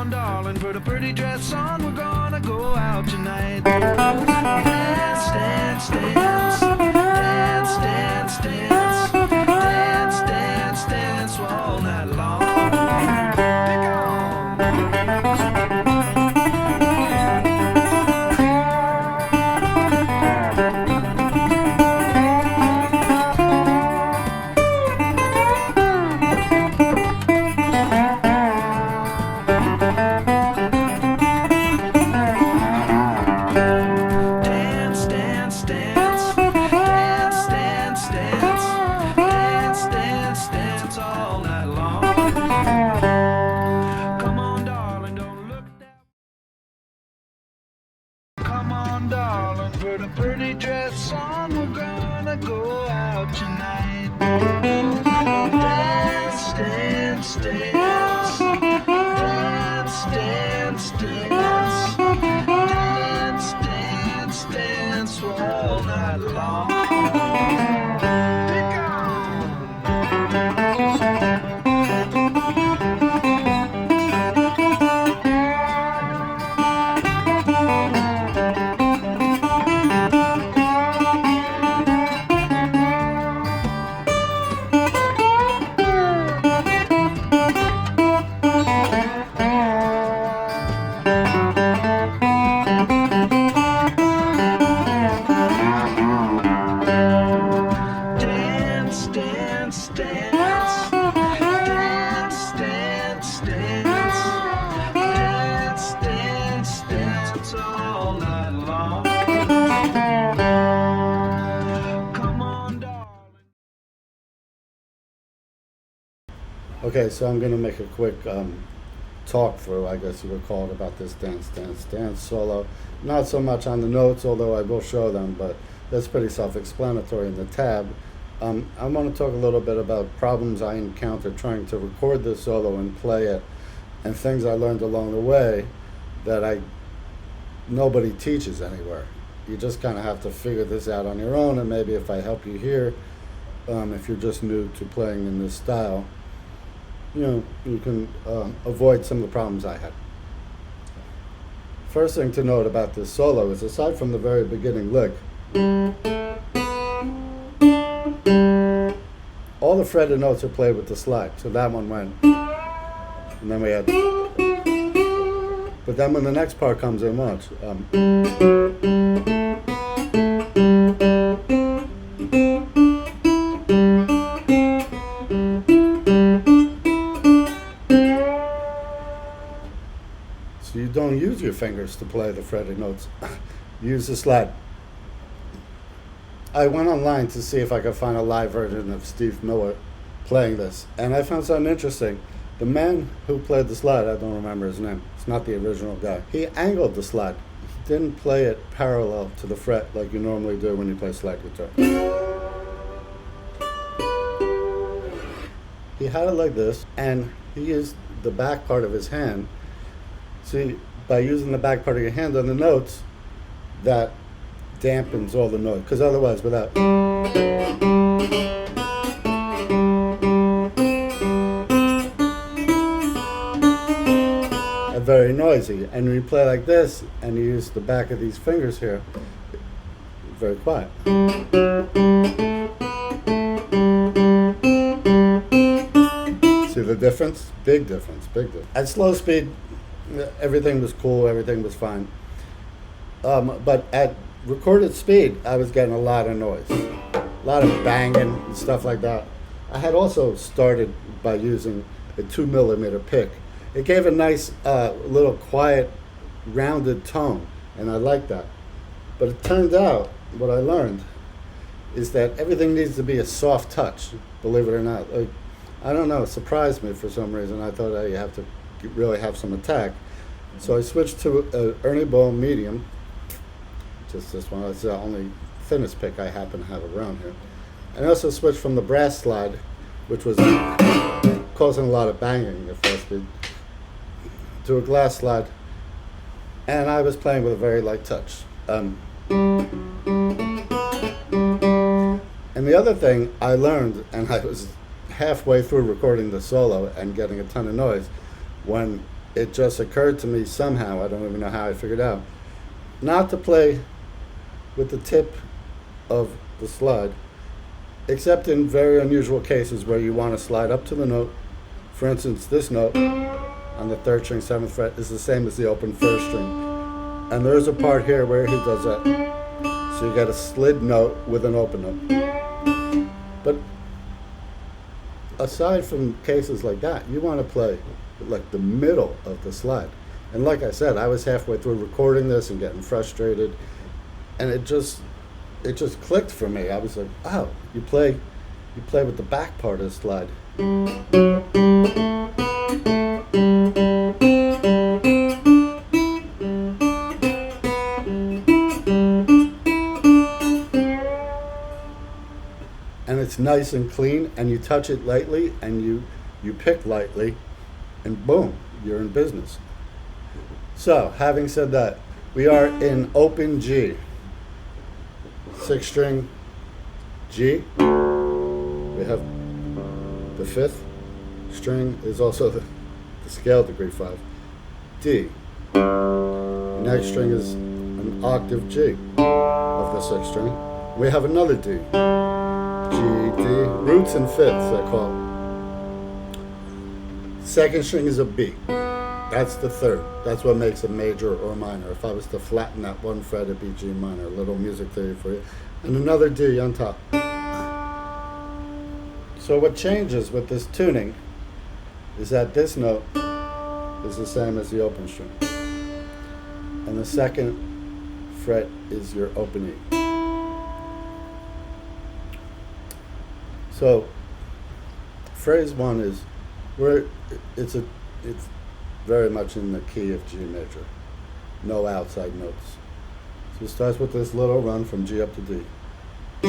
on, darling, put a pretty dress on. We're gonna go out tonight. Dance, dance, dance. Dance, dance, dance. Dance, dance, dance all night long. Pick put a pretty dress on, we're gonna go out tonight. Dance, dance, dance. Dance, dance, dance. Dance, dance, dance all night long. Pick Okay, so I'm going to make a quick talk through, I guess you would call it, about this dance, dance, dance solo. Not so much on the notes, although I will show them, but that's pretty self-explanatory in the tab. I want to talk a little bit about problems I encountered trying to record this solo and play it, and things I learned along the way that nobody teaches anywhere. You just kind of have to figure this out on your own, and maybe if I help you here, if you're just new to playing in this style, you can avoid some of the problems I had. First thing to note about this solo is, aside from the very beginning lick, all the fretted notes are played with the slide. So that one went, and then we had, but then when the next part comes in, watch. So you don't use your fingers to play the fretted notes. Use the slide. I went online to see if I could find a live version of Steve Miller playing this, and I found something interesting. The man who played the slide, I don't remember his name, it's not the original guy, he angled the slide. He didn't play it parallel to the fret like you normally do when you play slide guitar. He had it like this, and he used the back part of his hand. See, by using the back part of your hand on the notes, that dampens all the noise, because otherwise without, very noisy. And when you play like this and you use the back of these fingers here, very quiet. See the difference? Big difference, big difference. At slow speed, everything was cool, everything was fine. But at recorded speed, I was getting a lot of noise, a lot of banging and stuff like that. I had also started by using a 2mm pick. It gave a nice little quiet, rounded tone, and I liked that. But it turned out, what I learned, is that everything needs to be a soft touch, believe it or not. Like, I don't know, it surprised me for some reason. I thought, hey, you have to really have some attack. So I switched to an Ernie Ball medium, just this one. It's the only thinnest pick I happen to have around here. And I also switched from the brass slide, which was causing a lot of banging at fast speed, to a glass slide, and I was playing with a very light touch. And the other thing I learned, and I was halfway through recording the solo and getting a ton of noise, when it just occurred to me somehow, I don't even know how I figured out, not to play with the tip of the slide, except in very unusual cases where you want to slide up to the note. For instance, this note on the 3rd string, 7th fret is the same as the open 1st string. And there's a part here where he does that. So you got a slid note with an open note. But aside from cases like that, you want to play like the middle of the slide. And like I said, I was halfway through recording this and getting frustrated, and it just clicked for me. I was like, oh, you play with the back part of the slide. And it's nice and clean, and you touch it lightly, and you pick lightly, and boom, you're in business. So, having said that, we are in open G. 6th string G. We have the 5th string is also the scale degree 5. D. Next string is an octave G of the 6th string. We have another D. G, D, roots and fifths, I call it. 2nd string is a B. That's the 3rd. That's what makes a major or minor. If I was to flatten that one fret, it'd be G minor. A little music theory for you. And another D on top. So what changes with this tuning is that this note is the same as the open string. And the 2nd fret is your open E. So phrase 1 is where it's very much in the key of G major. No outside notes. So it starts with this little run from G up to D. G,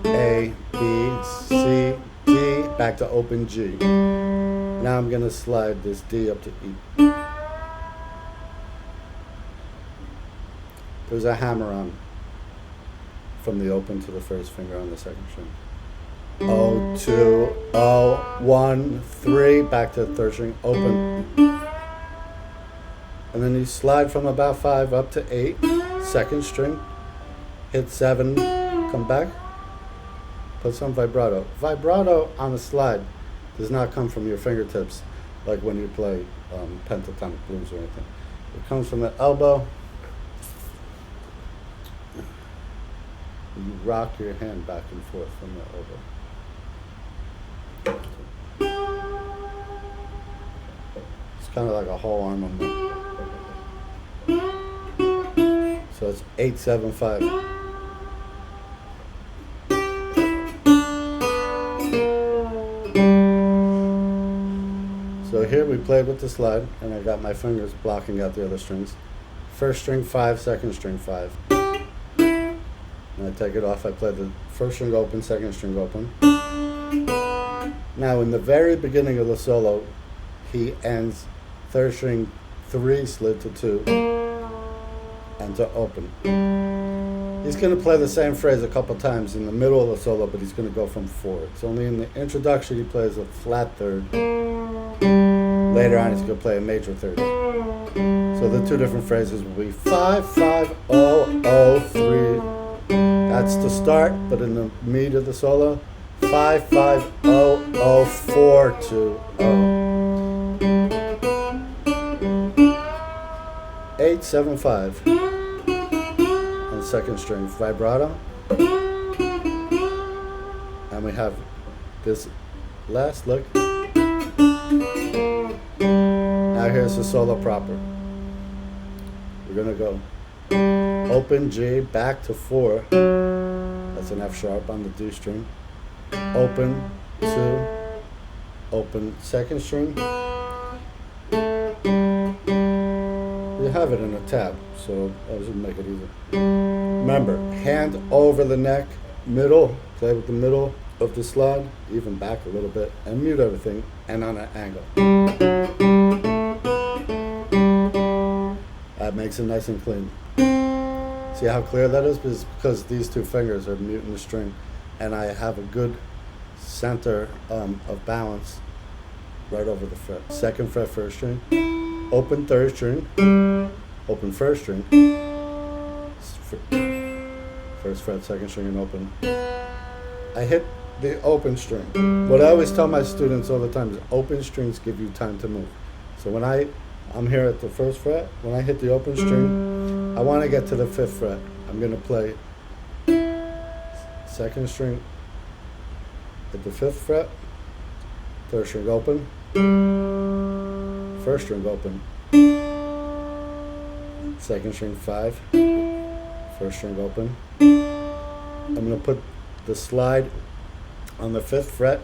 A, B, C, D, back to open G. Now I'm going to slide this D up to E. There's a hammer on from the open to the 1st finger on the 2nd string. O, 2, O, 1, 3, back to the 3rd string, open. And then you slide from about 5 up to 8, 2nd string, hit 7, come back, put some vibrato. Vibrato on a slide does not come from your fingertips like when you play pentatonic blues or anything. It comes from the elbow. You rock your hand back and forth from the elbow. It's kind of like a whole arm movement. So it's 8, 7, 5. So here we played with the slide, and I got my fingers blocking out the other strings. 1st string 5, 2nd string 5. And I take it off, I play the 1st string open, 2nd string open. Now in the very beginning of the solo, he ends 3rd string 3 slid to 2 and to open. He's going to play the same phrase a couple times in the middle of the solo, but he's going to go from 4. It's only in the introduction he plays a flat 3rd. Later on he's going to play a major 3rd. So the 2 different phrases will be 5, 5, 0, 0, 3. That's the start, but in the meat of the solo, 5, 5, 0, 0, 4, 2, 0. 8, 7, 5. On 2nd string, vibrato. And we have this last look. Now here's the solo proper. We're going to go open G, back to 4. That's an F sharp on the D string. Open 2, open 2nd string. You have it in a tab, so that should make it easy. Remember, hand over the neck, middle, play with the middle of the slide, even back a little bit, and mute everything, and on an angle. That makes it nice and clean. See how clear that is? Because these 2 fingers are muting the string, and I have a good center of balance right over the fret. 2nd fret, 1st string. open third string, open first string, first fret, second string, and open. I hit the open string. What I always tell my students all the time is open strings give you time to move. So when I'm here at the first fret, when I hit the open string, I want to get to the fifth fret. I'm going to play second string at the fifth fret, third string open, first string open, second string 5, first string open. I'm going to put the slide on the fifth fret,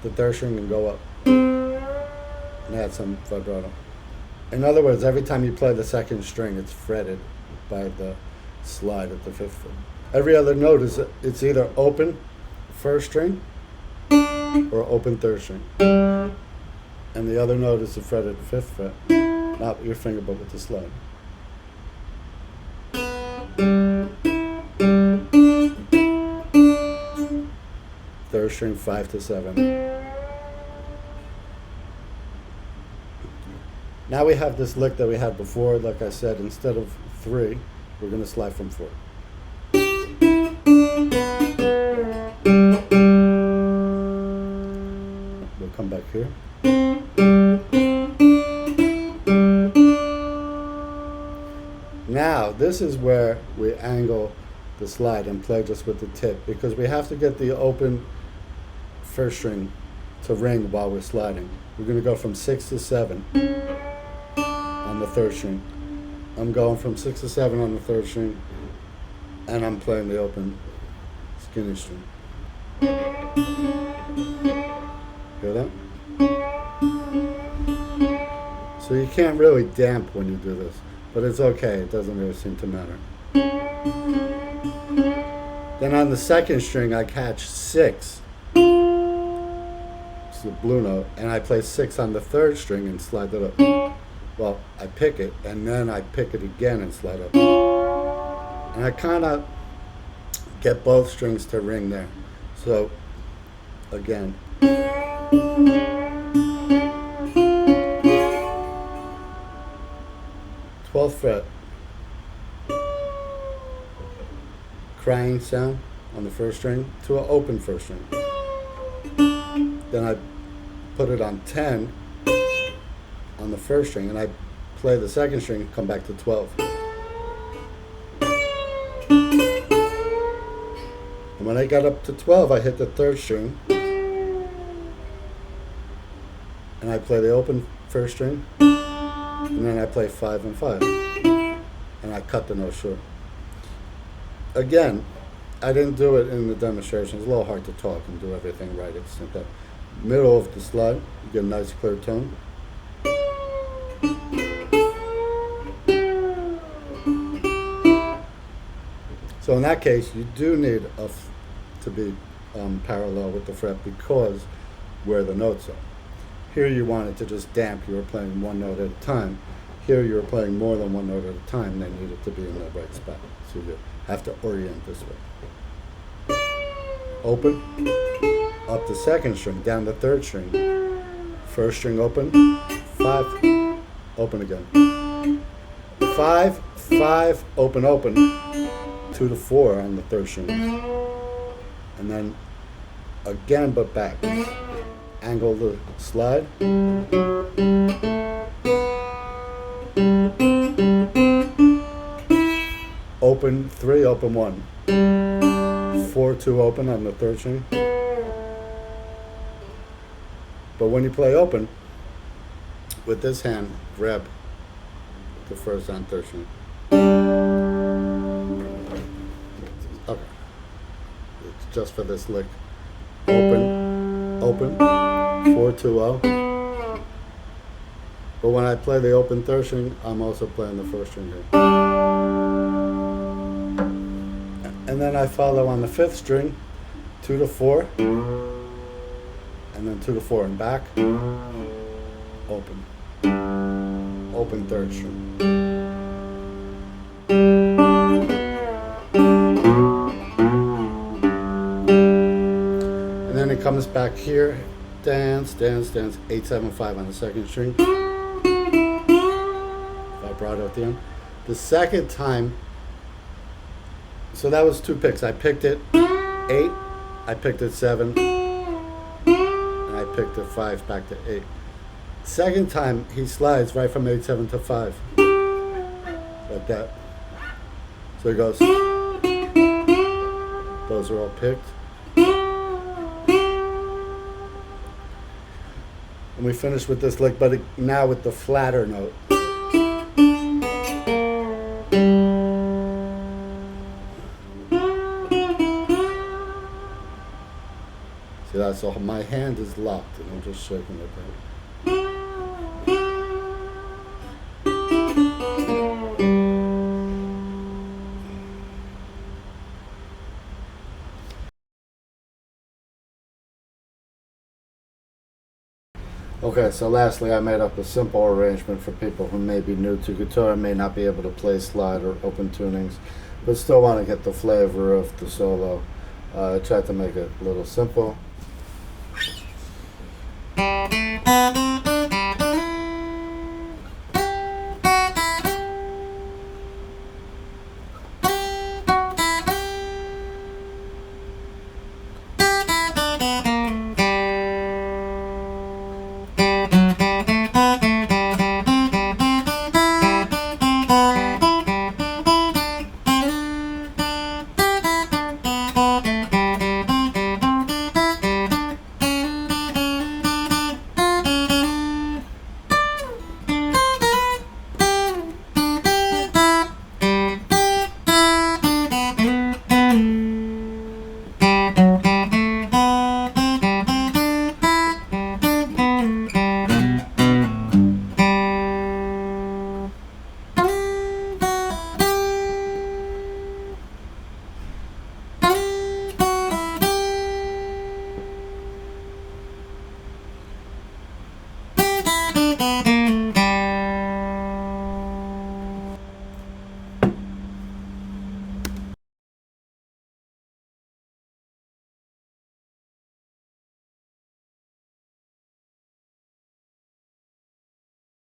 the third string, and go up and add some vibrato. In other words, every time you play the second string, it's fretted by the slide at the fifth fret. Every other note is it's either open first string or open third string. And the other note is the fret at the fifth fret, not with your finger but with the slide. Third string 5 to 7. Now we have this lick that we had before. Like I said, instead of 3, we're going to slide from 4. We'll come back here. Now, this is where we angle the slide and play just with the tip, because we have to get the open first string to ring while we're sliding. We're going to go from 6 to 7 on the third string. I'm going from 6 to 7 on the third string, and I'm playing the open skinny string. Hear that? So you can't really damp when you do this, but it's okay. It doesn't really seem to matter. Then on the second string, I catch 6. It's the blue note, and I play 6 on the third string and slide that up. Well, I pick it, and then I pick it again and slide up. And I kind of get both strings to ring there. So, again. 12th fret. Crying sound on the first string to an open first string. Then I put it on 10 on the first string, and I play the second string, come back to 12. And when I got up to 12, I hit the third string, and I play the open first string, and then I play 5 and 5, and I cut the note short. Again, I didn't do it in the demonstration. It's a little hard to talk and do everything right. It's like the middle of the slide, you get a nice clear tone. So in that case, you do need to be parallel with the fret because where the notes are. Here you wanted to just damp. You were playing one note at a time. Here you were playing more than one note at a time. They needed to be in the right spot. So you have to orient this way. Open, up the second string, down the third string. First string open, 5, open again. 5, 5, open, open. 2 to 4 on the third string. And then again, but back. Angle the slide. Open 3, open 1. 4, 2, open on the third string. But when you play open, with this hand, grab the first on third string. Okay. It's just for this lick. Open, open, 4, 2, 0. But when I play the open third string, I'm also playing the first string here. And then I follow on the fifth string, 2 to 4, and then 2 to 4 and back, open, open third string. And then it comes back here, dance, dance, dance, 8, 7, 5 on the second string. at the end. The second time, so that was 2 picks. I picked it 8, I picked it 7, and I picked it 5 back to 8. Second time, he slides right from 8-7 to 5, like that. So he goes. Those are all picked. And we finish with this lick, but now with the flatter note. See, that's all. My hand is locked, and I'm just shaking like that. Okay, so lastly, I made up a simple arrangement for people who may be new to guitar and may not be able to play slide or open tunings, but still want to get the flavor of the solo. I tried to make it a little simple.